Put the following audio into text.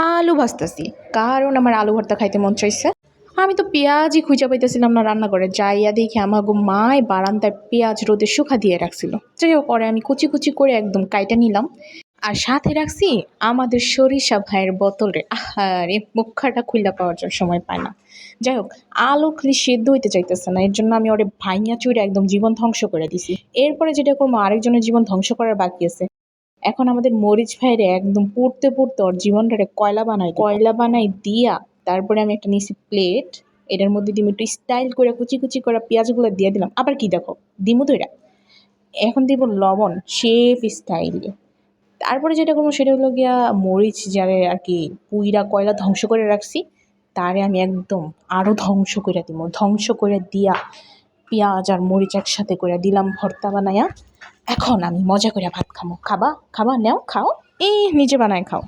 আলু ভাজতেছি, কারণ আমার আলু ভর্তা খাইতে মন চাইছে। আমি তো পেঁয়াজই খুঁজে পাইতেছিলাম না রান্না করে, যাইয়া দেখি আমাগো মায় বারান্দায় পেঁয়াজ রোদে শুকা দিয়ে রাখছিল। যাই হোক, পরে আমি কুচি কুচি করে একদম কাইটা নিলাম। আর সাথে রাখছি আমাদের সরিষা ভাইয়ের বোতলে। আহারে, মুখখাটা খুইলা পাওয়ার জন্য সময় পায় না। যাই হোক, আলু খালি সেদ্ধ হইতে চাইতেছে না, এর জন্য আমি ওরে ভাইঙা চুইরা একদম জীবন ধ্বংস করে দিছি। এরপরে যেটা করবো, আরেকজনের জীবন ধ্বংস করার বাকি আছে। এখন আমাদের মরিচ ভাইরে একদম পুড়তে পুড়তে ওর জীবনটারে কয়লা বানাই দিয়া তারপরে আমি একটা নিছি প্লেট। এটার মধ্যে দিম একটু স্টাইল করে কুচি কুচি করে পেঁয়াজগুলো দিয়ে দিলাম। আবার কি দেখো, দিমু ধইরা এখন দিব লবণ শেফ স্টাইলে। তারপরে যেটা করবো সেটা হলো গিয়া, মরিচ যারে আর কি পুইরা কয়লা ধ্বংস করে রাখছি, তারে আমি একদম আরো ধ্বংস করে দিব। ধ্বংস করে দিয়া পেঁয়াজ আর মরিচ একসাথে করে দিলাম ভর্তা বানাইয়া। এখন আমি মজা করে ভাত খাবো। খাবা খাবা, নেও খাও, এই নিজে বানায় খাও।